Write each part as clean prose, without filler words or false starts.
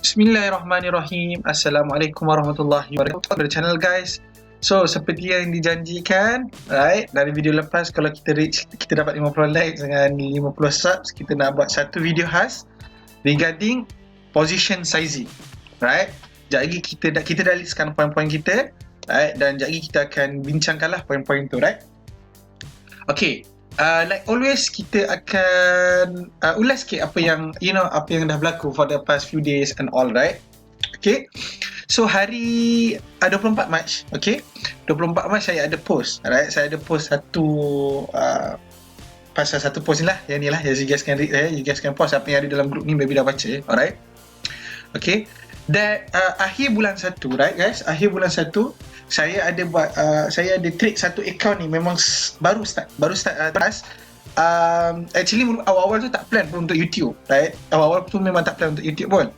Bismillahirrahmanirrahim. Assalamualaikum warahmatullahi wabarakatuh pada channel guys. So seperti yang dijanjikan, right, dari video lepas kalau kita dapat 50 likes dengan 50 subs, kita nak buat satu video khas regarding position sizing, right. Sekejap lagi kita dah listkan poin-poin kita, right, dan sekejap lagi kita akan bincangkanlah poin-poin tu, right. Okay, like always kita akan ulas sikit apa yang apa yang dah berlaku for the past few days and all, right. Okay, so hari 24 Mac, okay, 24 Mac saya ada post, right. Saya ada post satu pasal satu post ni lah, yang ni lah, yang you guys can post apa yang ada dalam group ni, maybe dah baca, alright. Okay, that akhir bulan 1, right guys, akhir bulan 1 saya ada buat saya ada trade satu account ni, memang baru start actually awal-awal tu tak plan pun untuk YouTube, right. Awal-awal tu memang tak plan untuk YouTube pun,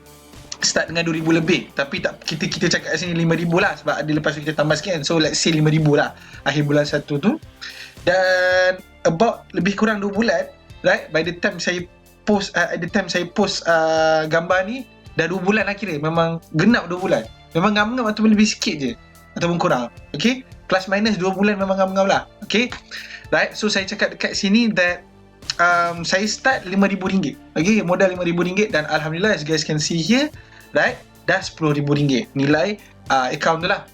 start dengan 2,000 lebih, tapi tak, kita cakap kat sini 5,000 lah, sebab ada lepas tu kita tambah sikit kan, so let's say 5,000 lah akhir bulan 1 tu. Dan about lebih kurang 2 bulan, right, by the time saya post gambar ni dah 2 bulan lah, kira memang genap 2 bulan, memang ngam-ngam ataupun lebih sikit je ataupun kurang, okay, plus minus 2 bulan memang ngam-ngam lah, okay, right. So saya cakap dekat sini that saya start RM5,000, okay, modal RM5,000, dan Alhamdulillah as you guys can see here, right, dah RM10,000 nilai account tu lah.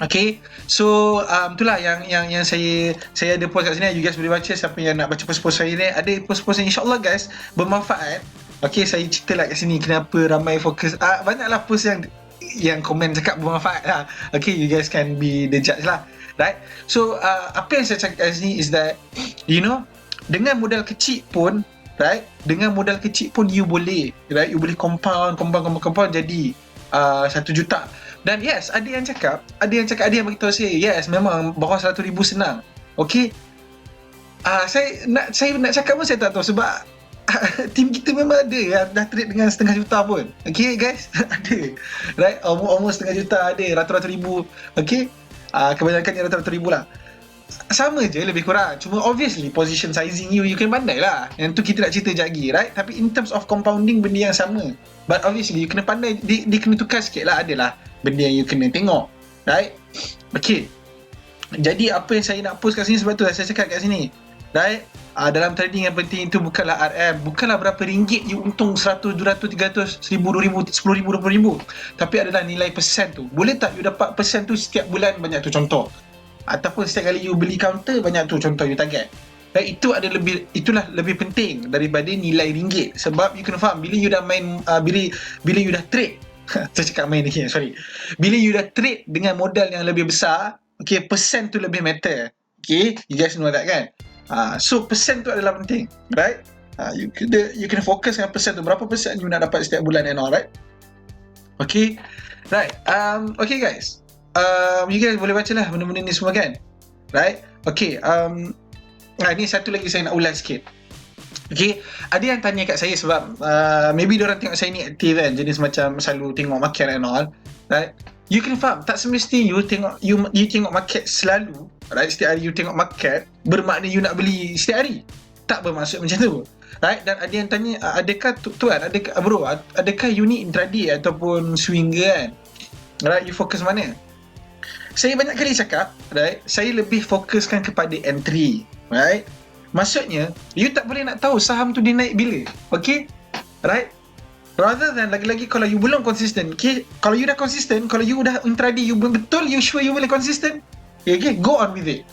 Okay, so itulah yang saya ada post kat sini. You guys boleh baca, siapa yang nak baca post-post saya ni, ada post-post yang insyaAllah guys bermanfaat. Okay, saya cerita lah kat sini kenapa ramai fokus, banyaklah post yang komen cakap bermanfaat lah. Okay, you guys can be the judge lah, right. So apa yang saya cakap kat sini is that, dengan modal kecil pun, right, dengan modal kecil pun you boleh, right, you boleh compound jadi 1 juta. Dan yes, ada yang beritahu saya, yes, memang bawah 100,000 senang. Okay, saya nak cakap pun saya tak tahu, sebab tim kita memang ada yang dah trade dengan 1/2 juta pun. Okay guys, ada, right, almost 1/2 juta ada, ratus-ratus ribu. Okay, kebanyakannya ratus-ratus ribu lah, sama je lebih kurang. Cuma obviously position sizing you kena pandai lah, yang tu kita nak cerita sekejap lagi, right. Tapi in terms of compounding, benda yang sama, but obviously you kena pandai, dia kena tukar sikit lah, adalah benda yang you kena tengok, right. Okay, jadi apa yang saya nak post kat sini, sebab tu saya cakap kat sini, right, dalam trading yang penting itu bukanlah RM, bukanlah berapa ringgit you untung, 100, 200, 300, 1,000, 2,000, 10,000, 20,000, tapi adalah nilai persen tu. Boleh tak you dapat persen tu setiap bulan, banyak tu contoh, ataupun setiap kali you beli counter, banyak tu contoh you target, right. Itulah lebih penting daripada nilai ringgit, sebab you kena faham, bila you dah main, bila you dah trade saya cakap main lagi, sorry, bila you dah trade dengan modal yang lebih besar, okay, persen tu lebih matter, okay, you guys know that kan. So persen tu adalah penting, right. You kena fokus dengan persen tu, berapa persen you nak dapat setiap bulan and all, right. Okay, right. Okay guys, you guys boleh baca lah benda-benda ni semua kan, right. Okay, ni satu lagi saya nak ulas sikit. Okay, ada yang tanya kat saya, sebab maybe diorang tengok saya ni aktif kan, jenis macam selalu tengok market and all, right. You kena faham, tak semesti you tengok market selalu, right. Setiap hari you tengok market bermakna you nak beli setiap hari, tak bermaksud macam tu, right. Dan ada yang tanya, adakah tuan, adakah you ni intraday ataupun swing kan, right. You fokus mana? Saya banyak kali cakap, right, saya lebih fokuskan kepada entry, right. Maksudnya, you tak boleh nak tahu saham tu dia naik bila, okay, right. Rather than, lagi-lagi kalau you belum konsisten, okay, kalau you dah konsisten, kalau you dah intraday, you betul, you sure you boleh konsisten, okay, go on with it,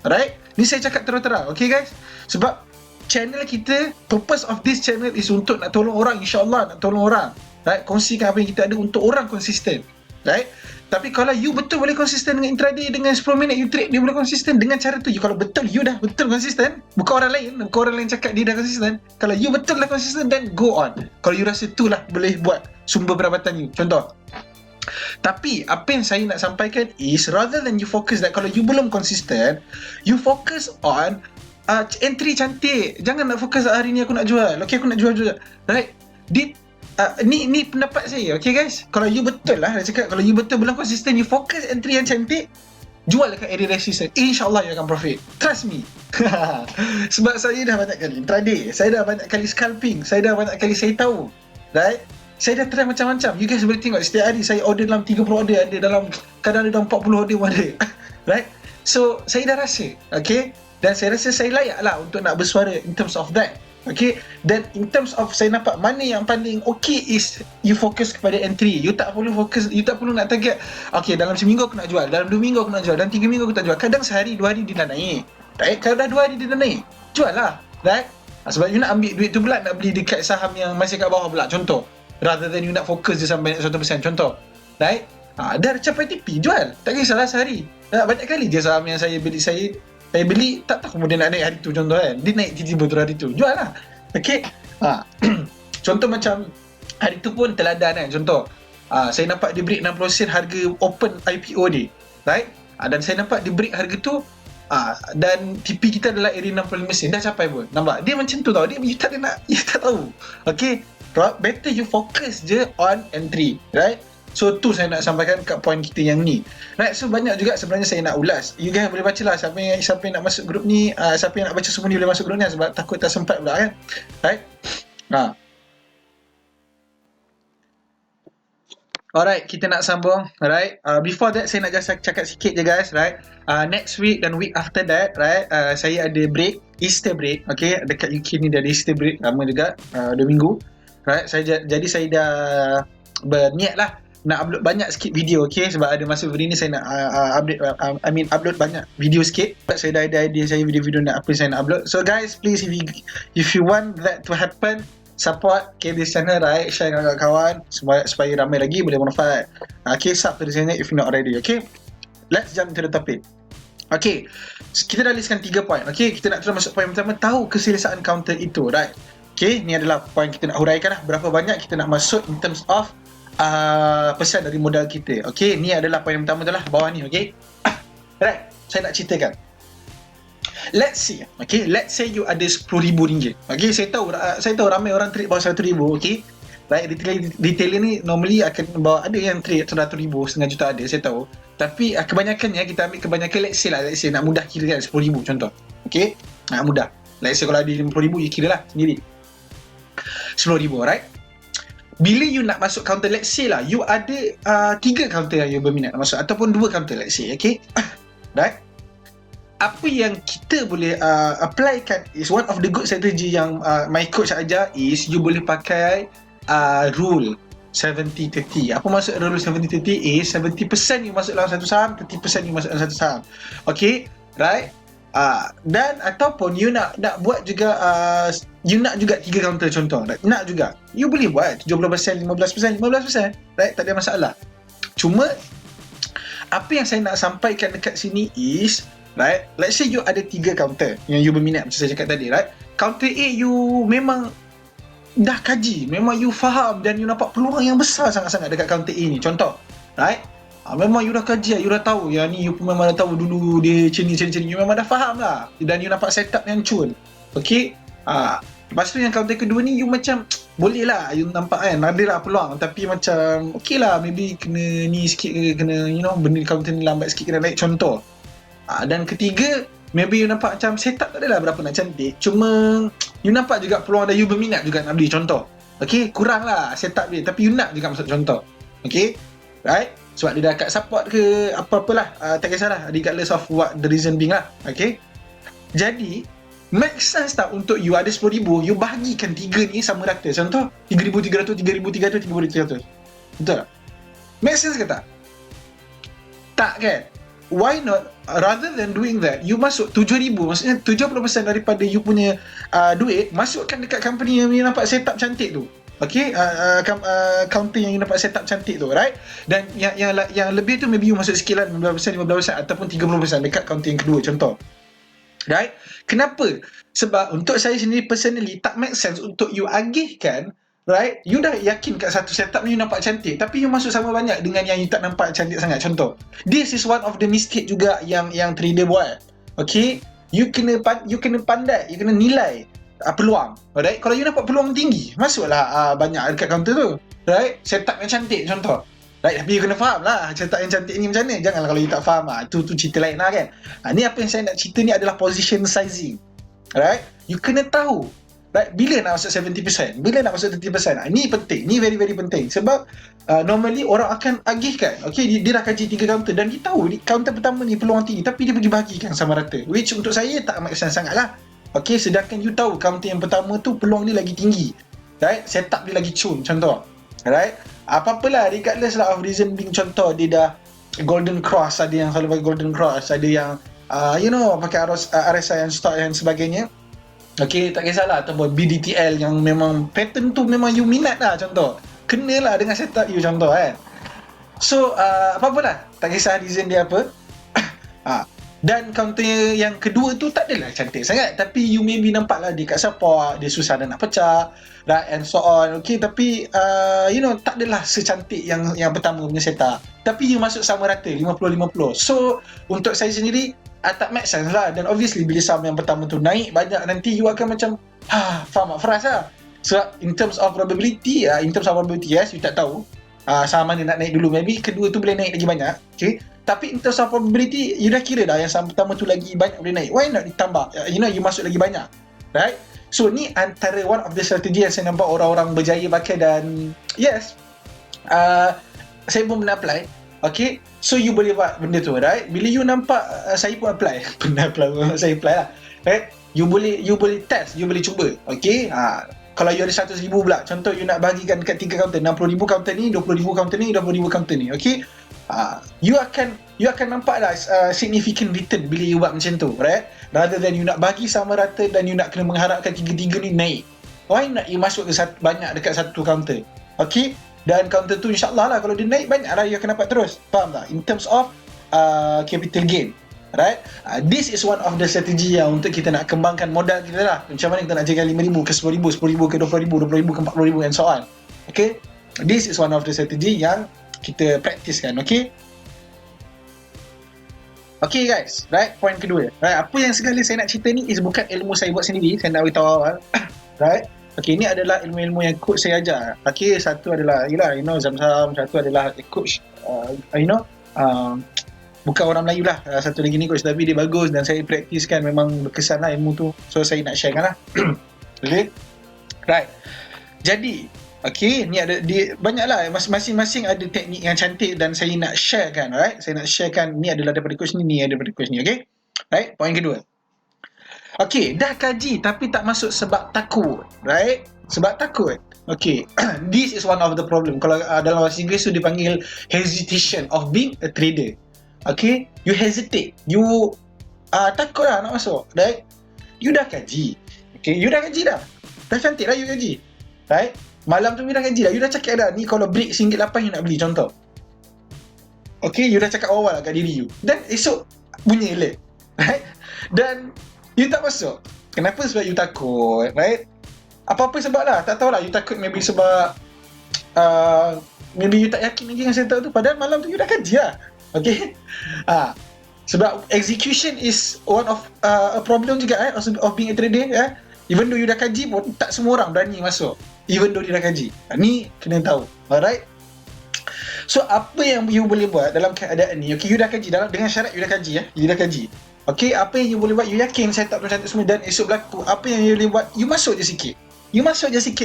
right. Ni saya cakap terang-terang, okay guys, sebab channel kita, purpose of this channel is untuk nak tolong orang, insyaAllah nak tolong orang, right, kongsikan apa yang kita ada untuk orang konsisten, right. Tapi kalau you betul boleh konsisten dengan intraday, dengan 10 minit you trade, dia boleh konsisten dengan cara tu. Kalau betul you dah betul konsisten, bukan orang lain cakap dia dah konsisten. Kalau you betul dah konsisten, then go on. Kalau you rasa tu lah boleh buat sumber pendapatan you, contoh. Tapi apa yang saya nak sampaikan is, rather than you focus that, kalau you belum konsisten, you focus on entry cantik. Jangan nak fokus hari ni aku nak jual, okay, aku nak jual, right. Ni pendapat saya, okay guys. Kalau you betul lah, saya cakap, kalau you betul belum konsisten, you fokus entry yang cantik, jual dekat area resistance, insyaAllah you akan profit, trust me. Sebab saya dah banyak kali intraday, saya dah banyak kali scalping, saya dah banyak kali saya tahu, right. Saya dah try macam-macam. You guys boleh tengok setiap hari saya order dalam 30 order, ada dalam kadang ada dalam 40 order pun ada. Right? So saya dah rasa, okay, dan saya rasa saya layak lah untuk nak bersuara in terms of that. Okay, dan in terms of saya nampak mana yang paling okay is you fokus kepada entry. You tak perlu fokus, you tak perlu nak target, okay, dalam seminggu aku nak jual, dalam 2 minggu aku nak jual, dalam 3 minggu aku tak jual. Kadang sehari 2 hari dia dah naik, right? Kalau dah 2 hari dia dah naik, jual lah, right? Sebab you nak ambil duit tu pula nak beli dekat saham yang masih kat bawah pula, contoh, rather than you nak fokus je sampai 100%, contoh, right? Dah capai TP, jual, tak kisahlah sehari. Banyak kali je saham yang saya beli tak tahu kemudian nak naik hari tu, contoh kan, dia naik tiba-tiba tu hari tu, jual lah. Okay, contoh macam hari tu pun teladan kan, contoh saya nampak dia break 60 sen harga open IPO dia, right? Dan saya nampak dia break harga tu, dan TP kita adalah area 65 sen, dah capai pun, nampak dia macam tu tau, dia you tak tahu. Okay, better you focus je on entry, right? So tu saya nak sampaikan kat point kita yang ni, right? So banyak juga sebenarnya saya nak ulas. You guys boleh baca lah, siapa yang nak masuk grup ni, siapa yang nak baca semua ni boleh masuk grup ni, sebab takut tak sempat pula kan, right? Alright, kita nak sambung. Alright, before that saya nak just cakap sikit je guys, right? Next week dan week after that, right, saya ada break, Easter break. Okay, dekat UK ni dah ada Easter break lama juga, 2 minggu, right? Jadi saya dah berniat lah nak upload banyak sikit video, okay? Sebab ada masa hari ni saya nak upload banyak video sikit. Saya dah ada idea saya video-video nak apa saya nak upload. So guys, please if you want that to happen, support this channel, right? Share dengan kawan supaya ramai lagi boleh manfaat. Okay, sub to the channel if you're not already. Okay, let's jump into the topic. Okay, kita dah listkan 3 point. Okay, kita nak terus masuk point pertama, tahu keselesaan counter itu, right? Okay, ni adalah point kita nak huraikan lah, berapa banyak kita nak masuk in terms of pesan dari modal kita. Okay, ni adalah point pertama tu lah, bawah ni. Okay, right, saya nak ceritakan. Let's say you ada RM10,000. Okay, saya tahu ramai orang trade bawah RM100,000. Okay, right, retailer ni normally akan bawa, ada yang trade RM100,000, setengah juta ada, saya tahu. Tapi kebanyakannya kita ambil kebanyakan, let's say nak mudah kira kan, RM10,000 contoh. Okay, nak mudah, let's say kalau ada RM50,000, you kira lah sendiri RM10,000, right? Bila you nak masuk counter, let's say lah you ada 3 counter yang you berminat nak masuk, ataupun 2 counter, let's say. Okay, right, apa yang kita boleh applykan is one of the good strategy yang my coach ajar is you boleh pakai rule 70-30. Apa maksud rule 70-30 is 70% you masuk dalam satu saham, 30% you masuk dalam satu saham. Okay, right? Dan ataupun you nak buat juga, you nak juga 3 counter contoh, nak juga, you boleh buat 17%, 15%, right? Tak ada masalah. Cuma apa yang saya nak sampaikan dekat sini is, right, let's say you ada 3 counter yang you berminat, macam saya cakap tadi, right? Counter A you memang dah kaji, memang you faham dan you nampak peluang yang besar sangat-sangat dekat counter A ni, contoh, right? Memang you dah kaji, you dah tahu yang ni, you pun memang dah tahu dulu dia macam ni, you memang dah faham lah, dan you nampak setup yang cun. Okay, lepas tu yang counter kedua ni you macam boleh lah, you nampak kan ada lah peluang, tapi macam okay lah, maybe kena ni sikit ke, kena benda counter ni lambat sikit kena naik, contoh. Dan ketiga, maybe you nampak macam setup tak adalah berapa nak cantik, cuma you nampak juga peluang dan you berminat juga nak beli, contoh. Okay, kurang lah setup dia, tapi you nak juga masuk, contoh. Okay, right, sebab dia dah kat support ke apa-apalah, tak kisahlah, regardless of what the reason being lah. Okay, jadi make sense tak untuk you ada RM10,000, you bahagikan 3 ni sama rata, contoh RM3,300, RM3,300, RM3,300, betul tak? Make sense ke tak? Tak kan? Why not, rather than doing that, you masuk RM7,000, maksudnya 70% daripada you punya duit masukkan dekat company yang you nampak setup cantik tu. Okay, counter yang you nampak setup cantik tu, right? Dan yang lebih tu maybe you masuk sikit lah, 15% ataupun 30% dekat counter yang kedua, contoh. Right? Kenapa? Sebab untuk saya sendiri personally tak make sense untuk you agihkan, right? You dah yakin kat satu setup ni you nampak cantik, tapi you masuk sama banyak dengan yang you tak nampak cantik sangat, contoh. This is one of the mistake juga yang trader buat. Okay, you kena pandai, you kena nilai peluang, right? Kalau you nampak peluang tinggi, masuklah banyak dekat counter tu, right? Setup yang cantik, contoh, right? Tapi you kena faham lah setup yang cantik ni macam mana. Janganlah kalau you tak faham, tu cerita lain lah kan. Ni apa yang saya nak cerita ni adalah position sizing, right? You kena tahu Right? Bila nak masuk 70%? Bila nak masuk 30%? Ini penting. Ini very very penting. Sebab normally orang akan agihkan. Okay, dia dah kaji 3 counter dan dia tahu counter pertama ni peluang tinggi, tapi dia pergi bahagikan sama rata. Which untuk saya tak amat kesan sangat lah. Okay, sedangkan you tahu counter yang pertama tu peluang dia lagi tinggi. Right? Setup dia lagi cun, contoh. Right? Apa-apalah, regardless lah of reason being, contoh dia dah golden cross, ada yang selalu bagi golden cross, ada yang pakai RSI and stock dan sebagainya. Okay, tak kisahlah. Ataupun BDTL yang memang pattern tu memang you minat lah, contoh. Kenalah dengan setup you, contoh kan. So, apa-apalah. Tak kisah reason dia apa. Dan counter yang kedua tu tak adalah cantik sangat. Tapi you maybe nampak lah dia kat support, dia susah nak pecah, right, and so on. Okay, tapi tak adalah secantik yang pertama punya setup. Tapi you masuk sama rata, 50-50. So, untuk saya sendiri, tak make sense lah. Dan obviously bila saham yang pertama tu naik banyak, nanti you akan macam faham tak? Frust lah. So in terms of probability, yes, you tak tahu saham mana nak naik dulu. Maybe kedua tu boleh naik lagi banyak. Okay, tapi in terms of probability, you dah kira dah yang saham pertama tu lagi banyak boleh naik. Why not ditambah? You masuk lagi banyak, right? So ni antara one of the strategy yang saya nampak orang-orang berjaya pakai. Dan yes, saya pun pernah apply. Okay, so you boleh buat benda tu, right? Bila you nampak, saya pun apply. Saya apply lah, right? You boleh test, you boleh cuba. Okay, kalau you ada 100,000 pula, contoh you nak bagikan dekat 3 counter, 60,000 counter ni, 20,000 counter ni, 20,000 counter ni. Okay, you akan nampak lah significant return bila you buat macam tu, right? Rather than you nak bagi sama rata dan you nak kena mengharapkan 3-3 ni naik. Why not you masuk ke banyak dekat satu counter? Okay, dan counter tu insyaAllah lah kalau dia naik banyak lah you akan dapat terus. Faham tak? In terms of capital gain, right? This is one of the strategy yang untuk kita nak kembangkan modal kita lah. Macam mana kita nak jaga 5,000 ke 10,000, 10,000 ke 20,000, 20,000 ke 40,000 and so on. Okay, this is one of the strategy yang kita praktiskan. Okay, okay guys, right? Point kedua, right? Apa yang segala saya nak cerita ni is bukan ilmu saya buat sendiri. Saya nak beritahu awal. Right? Okay, ini adalah ilmu-ilmu yang coach saya ajar. Okay, satu adalah Zam-Zam, satu adalah coach bukan orang Melayu lah, satu lagi ni coach tapi dia bagus dan saya praktiskan, memang berkesan lah ilmu tu. So saya nak sharekan lah. Okay, right. Jadi okay, ni ada banyak lah, masing-masing ada teknik yang cantik dan saya nak sharekan, right? Saya nak sharekan, ni adalah daripada coach ni ada daripada coach ni. Okay, right. Point kedua, okay, dah kaji tapi tak masuk sebab takut, right? Sebab takut. Okay, this is one of the problem. Kalau dalam bahasa Inggeris tu dipanggil hesitation of being a trader. Okay, you hesitate, you takut lah nak masuk, right? You dah kaji. Okay, you dah kaji dah cantik lah you kaji, right? Malam tu you dah kaji dah, you dah cakap dah ni kalau break RM8 you nak beli, contoh. Okay, you dah cakap awal lah kat diri you, dan esok bunyi alert, right? Dan you tak masuk. Kenapa? Sebab you takut, right? Apa-apa sebab lah, tak tahulah. You takut maybe sebab maybe you tak yakin lagi dengan setup tu, padahal malam tu you dah kaji lah. Okay, sebab execution is one of a problem juga, of being a trader. Even though you dah kaji pun, tak semua orang berani masuk even though dia dah kaji. Ni kena tahu, alright? So apa yang you boleh buat dalam keadaan ni? Okay, you dah kaji, dengan syarat you dah kaji, you dah kaji. Okay, apa yang you boleh buat? You yakin setup tu cantik semua dan esok berlaku. Apa yang you boleh buat? You masuk je sikit.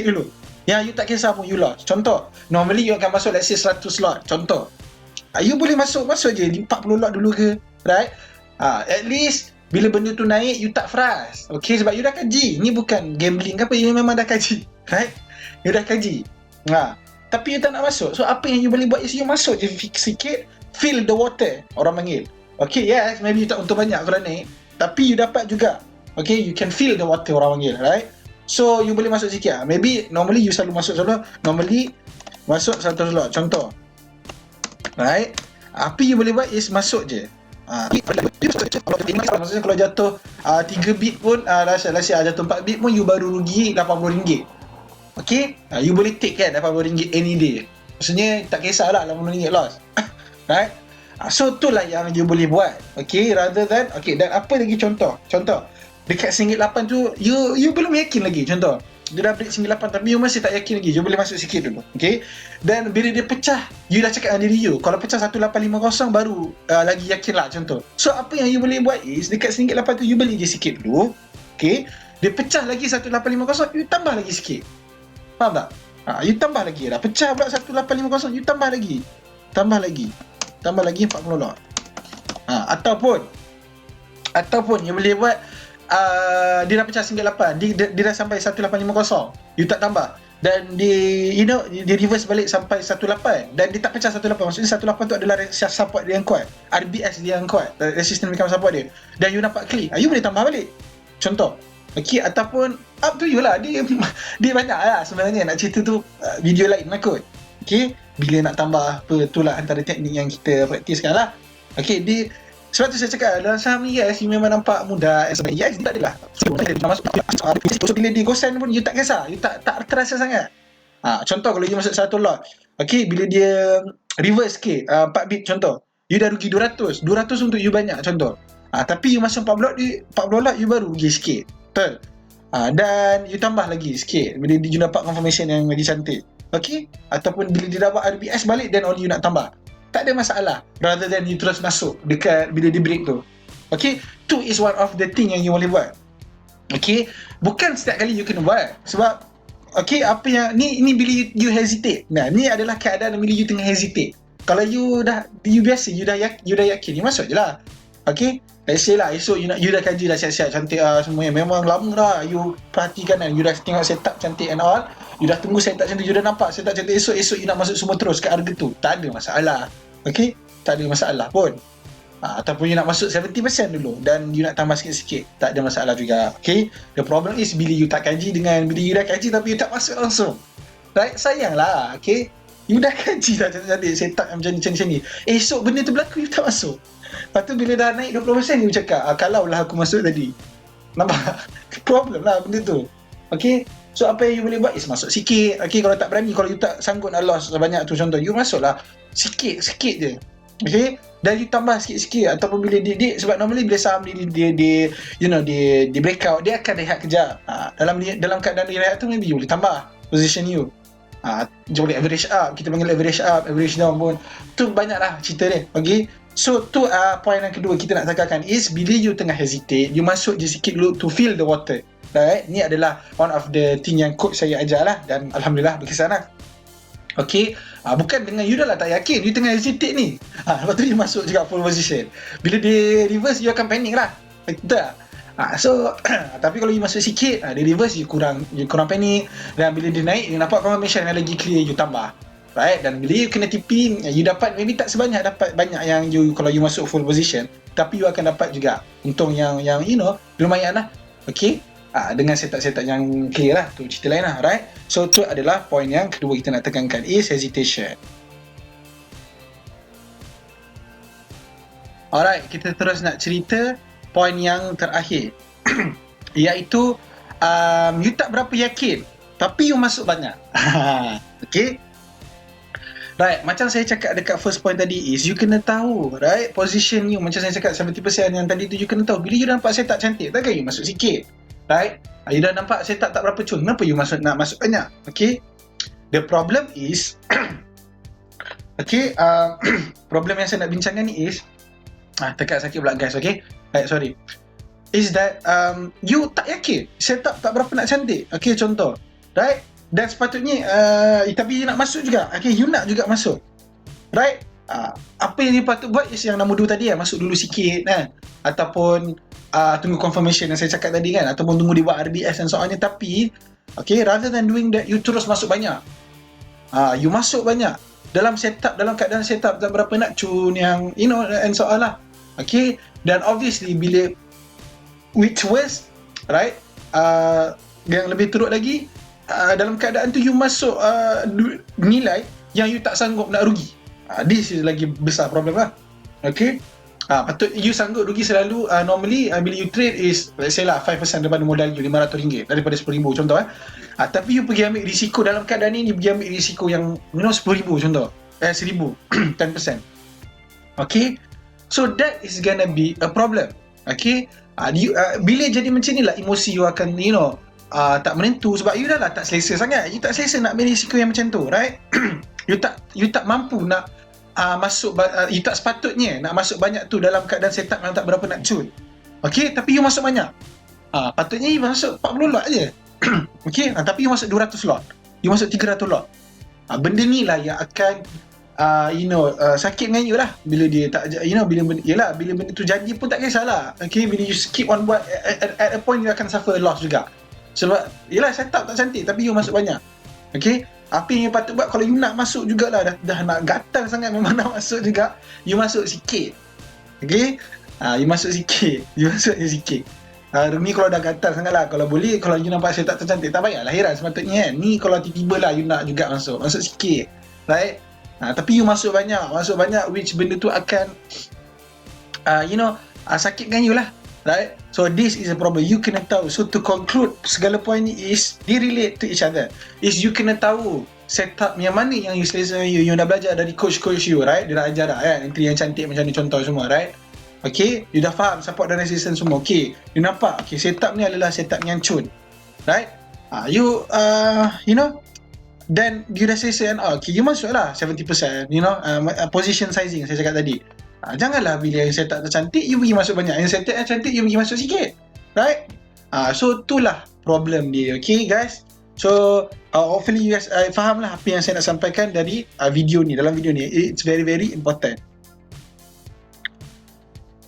Dulu. Yang you tak kisah pun you lost. Contoh, normally you akan masuk let's say 100 slot. Contoh, you boleh masuk je 40 lot dulu ke, right? At least bila benda tu naik you tak frust. Okay, sebab you dah kaji. Ni bukan gambling ke apa, you memang dah kaji, right? You dah kaji. Tapi you tak nak masuk. So apa yang you boleh buat is you masuk je sikit, feel the water, orang panggil. Okay, yes, maybe you tak untung banyak kalau naik, tapi you dapat juga. Okay, you can feel the water, orang panggil, right? So you boleh masuk sikit lah. Maybe normally you selalu masuk normally masuk 100 slot, contoh, right? Apa you boleh buat is masuk je. Maksudnya kalau jatuh 3 bit pun, let's say jatuh 4 bit pun you baru rugi RM80. Okay, you boleh take kan RM80 any day. Maksudnya tak kisahlah RM80 loss. Right? So itulah yang you boleh buat. Okay, rather than, okay, dan apa lagi contoh dekat RM8 tu you belum yakin lagi. Contoh, dia dah break RM8 tapi you masih tak yakin lagi, you boleh masuk sikit dulu. Okay, dan bila dia pecah, you dah cakap dengan diri you, kalau pecah 1850 baru lagi yakin lah, contoh. So apa yang you boleh buat is dekat RM8 tu you beli je sikit dulu. Okay, dia pecah lagi 1850, you tambah lagi sikit. Faham tak? You tambah lagi. Dah pecah pula 1850, you tambah lagi. Tambah lagi 40 lot. Ataupun you boleh buat dia dah pecah 98, dia dah sampai 1850, you tak tambah, dan dia reverse balik sampai 18, dan dia tak pecah 18. Maksudnya 18 tu adalah support dia yang kuat, RBS dia yang kuat, resistance become support dia, dan you nampak clear, you boleh tambah balik. Contoh. Okay, ataupun up to you lah. Dia banyak lah sebenarnya nak cerita tu, video lain lah kot. Okay, bila nak tambah apa tu lah antara teknik yang kita praktiskan lah. Okay, sebab tu saya cakap dalam saham ni, yes, you memang nampak mudah. Yes, dia adalah so bila dia gosen pun you tak kisah, you tak terasa sangat. Contoh kalau you masuk satu lot, okay, bila dia reverse sikit 4 bit contoh, you dah rugi 200 untuk you banyak contoh. Tapi you masuk 40 lot, you baru rugi sikit. Betul? Dan you tambah lagi sikit bila you dapat confirmation yang lagi cantik. Okay? Ataupun bila dia dapat RBS balik, then only you nak tambah. Tak ada masalah. Rather than you terus masuk dekat bila dia break tu. Okay? Tu is one of the thing yang you boleh buat. Okay? Bukan setiap kali you kena buat. Sebab okay, apa yang ni bila you hesitate. Nah, ni adalah keadaan bila you tengah hesitate. Kalau you biasa, you dah yakin, you masuk je lah. Okay? Let's say lah, esok you dah kaji dah siap-siap cantik semua yang memang lama dah you perhatikan kan, you dah tengok setup cantik and all, you dah tunggu setup cantik, you dah nampak setup cantik, esok you nak masuk semua terus ke harga tu, tak ada masalah. Okay? Tak ada masalah pun. Ataupun you nak masuk 70% dulu dan you nak tambah sikit-sikit, tak ada masalah juga. Okay? The problem is bila you tak kaji dengan bila you dah kaji tapi you tak masuk langsung. Right? Sayang lah. Okay? You dah kaji dah cantik-cantik setup macam ni. Esok benda tu berlaku, you tak masuk. Lepas tu bila dah naik 20%, you cakap, kalau lah aku masuk tadi. Nampak? Problem lah benda tu. Okay? So apa yang you boleh buat is masuk sikit. Okay? Kalau tak berani, kalau you tak sanggup nak loss sebanyak tu contoh, you masuk lah sikit-sikit je. Okay? Dan you tambah sikit-sikit. Ataupun bila dia sebab normally bila saham dia breakout, dia akan rehat kejap. Dalam keadaan dia rehat tu, maybe you boleh tambah position you. Boleh average up. Kita panggil average up, average down pun. Tu banyak lah cerita dia. Okay? So tu point yang kedua kita nak tekankan is bila you tengah hesitate, you masuk je sikit dulu to feel the water. Right? Ni adalah one of the thing yang coach saya ajar lah, dan Alhamdulillah berkesan lah. Okay, bukan dengan you dah lah tak yakin, you tengah hesitate ni, lepas tu you masuk juga full position. Bila dia reverse, you akan panic lah. Betul tak? So tapi kalau you masuk sikit, dia reverse, you kurang panic. Dan bila dia naik, you nampak confirmation yang lagi clear, you tambah. Right? Dan bila you kena TP, you dapat maybe tak sebanyak dapat banyak yang you kalau you masuk full position, tapi you akan dapat juga untung yang lumayan lah. Okay? Dengan setup-setup yang clear lah, tu cerita lain lah. Right? So tu adalah point yang kedua kita nak tekankan is hesitation. Alright, kita terus nak cerita point yang terakhir. Iaitu you tak berapa yakin tapi you masuk banyak. Okay? Right, macam saya cakap dekat first point tadi is you kena tahu, right, position you. Macam saya cakap 70% yang tadi tu you kena tahu. Bila you nampak setup cantik, takkan you masuk sikit. Right? You dah nampak setup tak berapa cun, kenapa you nak masuk banyak? Okay? The problem is okay, problem yang saya nak bincangkan ni is tekat sakit pula guys, okay? Right, sorry. Is that you tak yakin setup tak berapa nak cantik. Okay, contoh. Right? Dan sepatutnya tapi you nak masuk juga. Okay, you nak juga masuk. Right? Apa yang you patut buat is yang nombor 2 tadi, masuk dulu sikit kan. Ataupun tunggu confirmation yang saya cakap tadi kan. Ataupun tunggu dia buat RBS dan soalnya. Tapi okay, rather than doing that, you terus masuk banyak. You masuk banyak dalam keadaan setup tak berapa nak cun yang and soal lah. Okay? Dan obviously bila which worse, right, yang lebih teruk lagi, dalam keadaan tu you masuk nilai yang you tak sanggup nak rugi. This is lagi besar problem lah. Okay? Patut you sanggup rugi selalu. Normally bila you trade is let's say lah 5% daripada modal you, RM500 daripada RM10,000 contoh. Tapi you pergi ambil risiko dalam keadaan ni, you pergi ambil risiko yang RM10,000 contoh, RM1,000 10%. Okay? So that is gonna be a problem. Okay? Bila jadi macam ni lah, emosi you akan tak menentu sebab you dah lah tak selesa sangat. You tak selesa nak ambil risiko yang macam tu, right? You tak mampu nak masuk, you tak sepatutnya nak masuk banyak tu dalam keadaan setup yang tak berapa nak cun. Okay, tapi you masuk banyak. Patutnya you masuk 40 lot je. Okay, tapi you masuk 200 lot, you masuk 300 lot. Benda ni lah yang akan sakit dengan you lah bila dia tak, bila benda tu jadi pun tak kisahlah. Okay, bila you skip on buat, at a point you akan suffer a loss juga. Sebab yelah, setup tak cantik tapi you masuk banyak. Okay, apa yang you patut buat kalau you nak masuk jugalah, dah nak gatal sangat memang nak masuk juga, you masuk sikit. Okay, you masuk sikit, ni kalau dah gatal sangat lah. Kalau boleh, kalau you nampak setup tercantik, tak payahlah heran sepatutnya kan. Ni kalau tiba-tiba lah you nak juga masuk sikit, right? Tapi you masuk banyak, which benda tu akan sakitkan you lah, right? So this is a problem, you kena tahu. So to conclude, segala point ni is they relate to each other. Is you kena tahu setup yang mana yang you selesa you dah belajar dari coach you, right? Dia dah ajar dah kan, entry yang cantik macam ni contoh semua, right? Okay, you dah faham support dan resistance semua. Okay, you nampak, okay, setup ni adalah setup yang cun, right? Then you dah selesa kan, okay, you masuk lah 70%, position sizing saya cakap tadi. Janganlah bila yang setup tercantik you pergi masuk banyak, yang setup yang cantik you pergi masuk sikit, right? So itulah problem dia. Okay guys, so hopefully you guys faham lah apa yang saya nak sampaikan dari video ni, dalam video ni. It's very very important.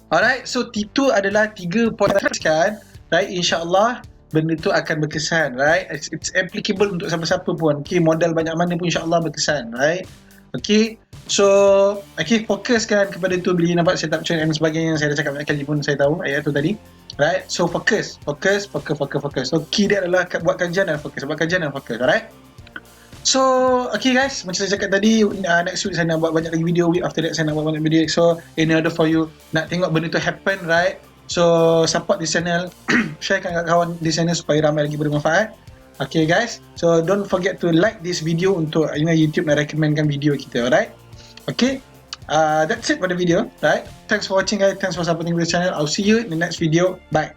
Alright, so itu adalah 3 point kan, right? InsyaAllah benda tu akan berkesan, right? It's applicable untuk siapa-siapa pun. Okay, modal banyak mana pun insyaAllah berkesan, right? Okay, so fokuskan kepada tu bila nampak setup chain dan sebagainya. Saya dah cakap banyak kali pun, saya tahu ayat tu tadi, right? So fokus. So key dia adalah buat kajian dan fokus, alright? So okay guys, macam saya cakap tadi, next week saya nak buat banyak lagi video, week after that saya nak buat banyak video. So in order for you nak tengok benda tu happen, right? So support this channel, sharekan kat kawan di channel supaya ramai lagi bermanfaat. Okay guys, so don't forget to like this video untuk YouTube nak recommendkan video kita, alright? Okay, that's it for the video, right? Thanks for watching guys, thanks for supporting this channel. I'll see you in the next video. Bye.